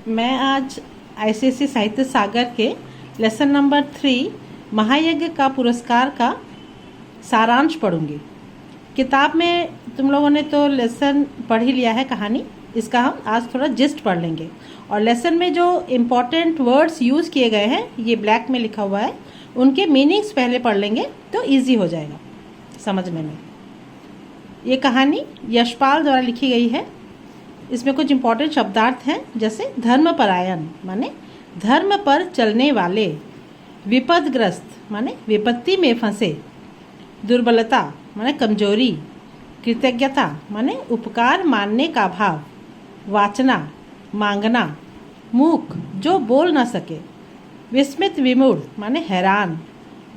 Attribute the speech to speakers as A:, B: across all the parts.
A: मैं आज आईसीएसई साहित्य सागर के लेसन नंबर 3 महायज्ञ का पुरस्कार का सारांश पढ़ूंगी। किताब में तुम लोगों ने तो लेसन पढ़ ही लिया है कहानी, इसका हम आज थोड़ा जिस्ट पढ़ लेंगे। और लेसन में जो इम्पॉर्टेंट वर्ड्स यूज़ किए गए हैं ये ब्लैक में लिखा हुआ है, उनके मीनिंग्स पहले पढ़ लेंगे तो इजी हो जाएगा समझने में। ये कहानी यशपाल द्वारा लिखी गई है। इसमें कुछ इम्पॉर्टेंट शब्दार्थ हैं, जैसे धर्मपरायण माने धर्म पर चलने वाले, विपदग्रस्त माने विपत्ति में फंसे, दुर्बलता माने कमजोरी, कृतज्ञता माने उपकार मानने का भाव, वाचना मांगना, मूक जो बोल न सके, विस्मित विमूढ़ माने हैरान,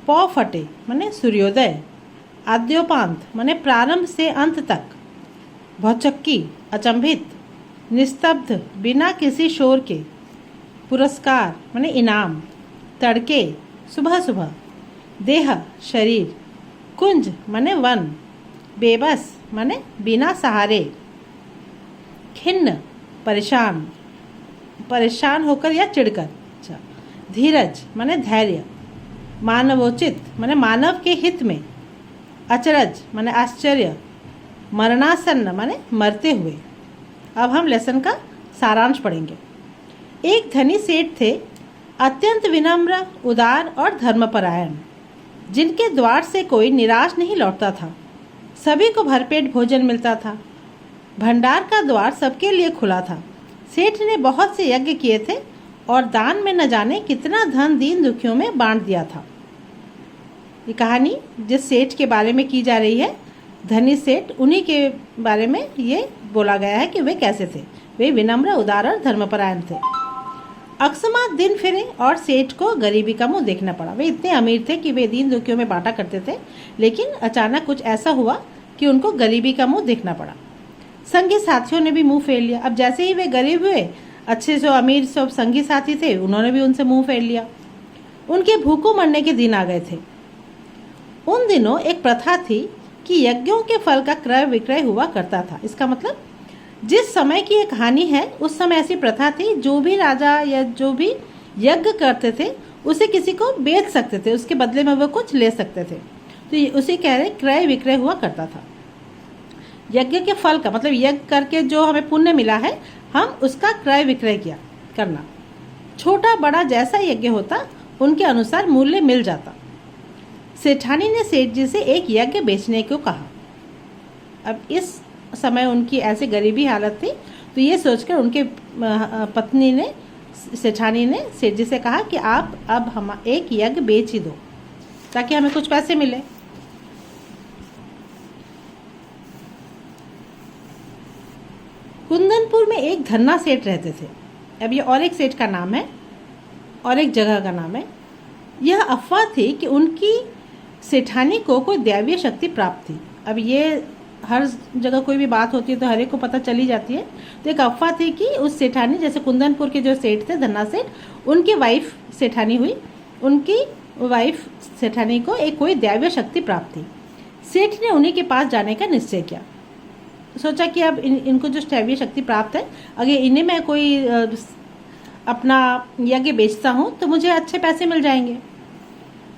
A: पौ फटे माने सूर्योदय, आद्योपांत माने प्रारंभ से अंत तक, भौचक्की अचंभित, निस्तब्ध बिना किसी शोर के, पुरस्कार माने इनाम, तड़के सुबह सुबह, देह शरीर, कुंज माने वन, बेबस माने बिना सहारे, खिन्न परेशान, परेशान होकर या चिढ़कर, धीरज माने धैर्य, मानवोचित माने मानव के हित में, अचरज माने आश्चर्य, मरणासन्न माने मरते हुए। अब हम लेसन का सारांश पढ़ेंगे। एक धनी सेठ थे, अत्यंत विनम्र, उदार और धर्मपरायण, जिनके द्वार से कोई निराश नहीं लौटता था। सभी को भरपेट भोजन मिलता था। भंडार का द्वार सबके लिए खुला था। सेठ ने बहुत से यज्ञ किए थे और दान में न जाने कितना धन दीन दुखियों में बांट दिया था। ये कहानी जिस सेठ के बारे में की जा रही है, धनी सेठ, उन्हीं के बारे में ये बोला गया है कि वे कैसे थे। वे विनम्र, उदार और धर्मपरायण थे। अकस्मात दिन फिरे और सेठ को गरीबी का मुंह देखना पड़ा। वे इतने अमीर थे कि वे दीन दुखियों में बांटा करते थे, लेकिन अचानक कुछ ऐसा हुआ कि उनको गरीबी का मुंह देखना पड़ा। संगी साथियों ने भी मुंह फेर लिया। अब जैसे ही वे गरीब हुए, अच्छे जो अमीर सब संगी साथी थे उन्होंने भी उनसे मुंह फेर लिया। उनके भूखों मरने के दिन आ गए थे। उन दिनों एक प्रथा थी कि यज्ञों के फल का क्रय विक्रय हुआ करता था। इसका मतलब जिस समय की ये कहानी है उस समय ऐसी प्रथा थी, जो भी राजा या जो भी यज्ञ करते थे उसे किसी को बेच सकते थे, उसके बदले में वो कुछ ले सकते थे। तो उसे कह रहे क्रय विक्रय हुआ करता था। यज्ञ के फल का मतलब यज्ञ करके जो हमें पुण्य मिला है, हम उसका क्रय विक्रय किया करना। छोटा बड़ा जैसा यज्ञ होता उनके अनुसार मूल्य मिल जाता। सेठानी ने सेठ जी से एक यज्ञ बेचने को कहा। अब इस समय उनकी ऐसे गरीबी हालत थी, तो ये सोचकर उनके पत्नी ने, सेठानी ने सेठ जी से कहा कि आप अब हम एक यज्ञ बेच ही दो ताकि हमें कुछ पैसे मिले। कुंदनपुर में एक धन्ना सेठ रहते थे। अब ये और एक सेठ का नाम है और एक जगह का नाम है। यह अफवाह थी कि उनकी सेठानी को कोई दैवीय शक्ति प्राप्त थी। अब ये हर जगह कोई भी बात होती है तो हर एक को पता चली जाती है। तो एक अफवाह थी कि उस सेठानी, जैसे कुंदनपुर के जो सेठ थे धन्ना सेठ, उनकी वाइफ सेठानी हुई, उनकी वाइफ सेठानी को एक कोई दैवीय शक्ति प्राप्त थी। सेठ ने उन्हीं के पास जाने का निश्चय किया। सोचा कि अब इनको जो दैवीय शक्ति प्राप्त है, अगर इन्हें मैं कोई अपना यज्ञ बेचता हूँ तो मुझे अच्छे पैसे मिल जाएंगे।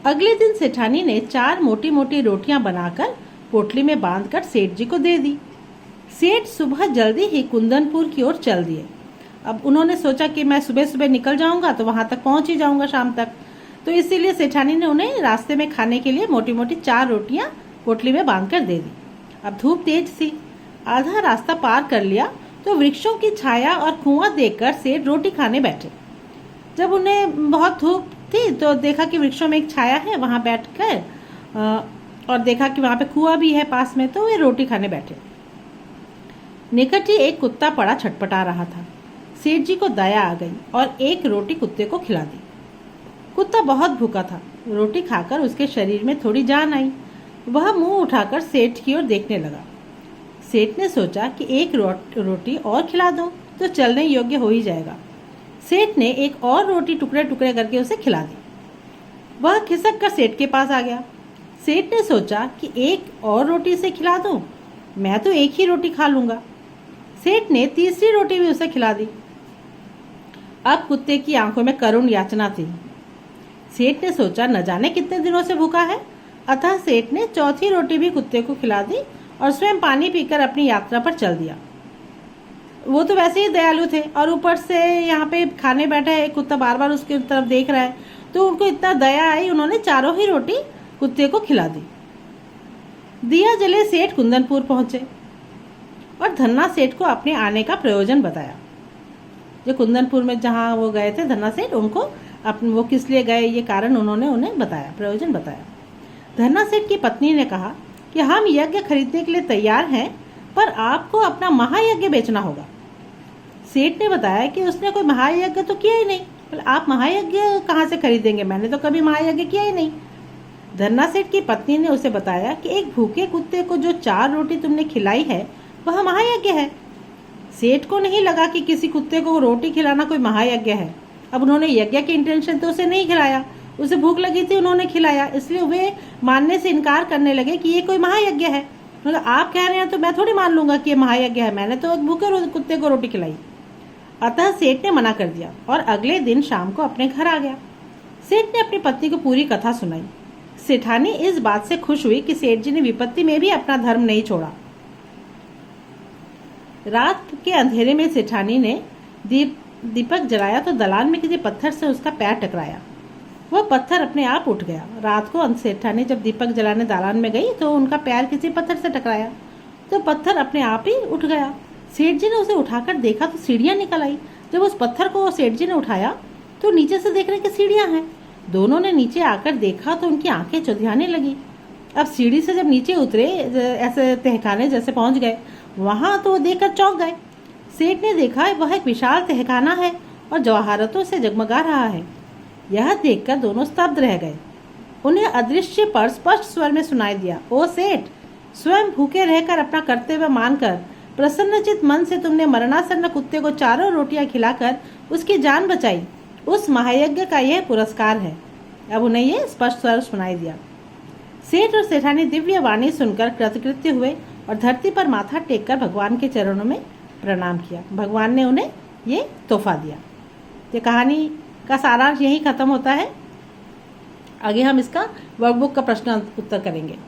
A: अगले दिन सेठानी ने 4 मोटी मोटी रोटियां बनाकर पोटली में बांधकर सेठ जी को दे दी। सेठ सुबह जल्दी ही कुंदनपुर की ओर चल दिए। अब उन्होंने सोचा कि मैं सुबह सुबह निकल जाऊंगा तो वहां तक पहुंच ही जाऊंगा शाम तक, तो इसीलिए सेठानी ने उन्हें रास्ते में खाने के लिए मोटी मोटी 4 रोटियां पोटली में बांधकर दे दी। अब धूप तेज थी। आधा रास्ता पार कर लिया तो वृक्षों की छाया और कुआं देखकर सेठ रोटी खाने बैठे। जब उन्हें बहुत धूप थी तो देखा कि वृक्षों में एक छाया है, वहां बैठकर और देखा कि वहां पे कुआं भी है पास में, तो वे रोटी खाने बैठे। निकट ही एक कुत्ता पड़ा छटपटा रहा था। सेठ जी को दया आ गई और एक रोटी कुत्ते को खिला दी। कुत्ता बहुत भूखा था। रोटी खाकर उसके शरीर में थोड़ी जान आई। वह मुंह उठाकर सेठ की ओर देखने लगा। सेठ ने सोचा कि एक रोटी और खिला दूं तो चलने योग्य हो ही जाएगा। सेठ ने एक और रोटी टुकड़े टुकड़े करके उसे खिला दी। वह खिसक कर सेठ के पास आ गया। सेठ ने सोचा कि एक और रोटी से खिला दूं, मैं तो एक ही रोटी खा लूंगा। सेठ ने तीसरी रोटी भी उसे खिला दी। अब कुत्ते की आंखों में करुण याचना थी। सेठ ने सोचा न जाने कितने दिनों से भूखा है, अतः सेठ ने चौथी रोटी भी कुत्ते को खिला दी और स्वयं पानी पीकर अपनी यात्रा पर चल दिया। वो तो वैसे ही दयालु थे और ऊपर से यहाँ पे खाने बैठा है, कुत्ता बार बार उसकी तरफ देख रहा है, तो उनको इतना दया आई, उन्होंने चारों ही रोटी कुत्ते को खिला दी। दिया जले सेठ कुंदनपुर पहुंचे और धन्ना सेठ को अपने आने का प्रयोजन बताया। जो कुंदनपुर में जहाँ वो गए थे धन्ना सेठ, उनको वो किस लिए गए ये कारण उन्होंने उन्हें बताया, प्रयोजन बताया। धन्ना सेठ की पत्नी ने कहा कि हम यज्ञ खरीदने के लिए तैयार हैं, पर आपको अपना महायज्ञ बेचना होगा। सेठ ने बताया कि उसने कोई महायज्ञ तो किया ही नहीं। बोले आप महायज्ञ कहाँ से खरीदेंगे, मैंने तो कभी महायज्ञ किया ही नहीं। धन्ना सेठ की पत्नी ने उसे बताया कि एक भूखे कुत्ते को जो 4 रोटी तुमने खिलाई है वह महायज्ञ है। सेठ को नहीं लगा कि किसी कुत्ते को रोटी खिलाना कोई महायज्ञ है। अब उन्होंने यज्ञ की इंटेंशन तो उसे नहीं खिलाया, उसे भूख लगी थी, उन्होंने खिलाया, इसलिए वे मानने से इनकार करने लगे कि ये कोई महायज्ञ है। मतलब आप कह रहे हैं तो मैं थोड़ी मान लूंगा कि ये महायज्ञ है, मैंने तो एक भूखे कुत्ते को रोटी खिलाई। अतः सेठ ने मना कर दिया और अगले दिन शाम को अपने घर आ गया। सेठ ने अपनी पत्नी को पूरी कथा सुनाई। सेठानी इस बात से खुश हुई कि सेठ जी ने विपत्ति में भी अपना धर्म नहीं छोड़ा। रात के अंधेरे में सेठानी ने दीपक जलाया तो दलान में किसी पत्थर से उसका पैर टकराया। वह पत्थर अपने आप उठ गया। रात को सेठानी जब दीपक जलाने दालान में गई तो उनका पैर किसी पत्थर से टकराया तो पत्थर अपने आप ही उठ गया। सेठ जी ने उसे उठाकर देखा तो सीढ़ियां निकल आई। जब उस पत्थर को सेठ जी ने उठाया तो नीचे से देख रहे कि सीढ़ियां हैं। दोनों ने नीचे आकर देखा तो उनकी आंखें चुंधियाने लगी। अब सीढ़ी से जब नीचे उतरे, ऐसे तहखाने जैसे पहुंच गए, वहां तो देखकर चौंक गए। सेठ ने देखा वह एक विशाल तहखाना है और जवाहरतों से जगमगा रहा है। यह देखकर दोनों स्तब्ध रह गए। उन्हें अदृश्य पर स्पष्ट स्वर में सुनाई दिया, ओ सेठ, स्वयं भूखे रहकर अपना कर्तव्य मानकर प्रसन्नचित मन से तुमने मरणासन्न कुत्ते को 4 रोटियां खिलाकर उसकी जान बचाई। उस महायज्ञ का यह पुरस्कार है। अब उन्हें यह स्पष्ट स्वर सुनाई दिया। सेठ और सेठानी दिव्य वाणी सुनकर कृतकृत्य हुए और धरती पर माथा टेककर भगवान के चरणों में प्रणाम किया। भगवान ने उन्हें ये तोहफा दिया। ये कहानी का सारांश यही खत्म होता है। आगे हम इसका वर्कबुक का प्रश्न उत्तर करेंगे।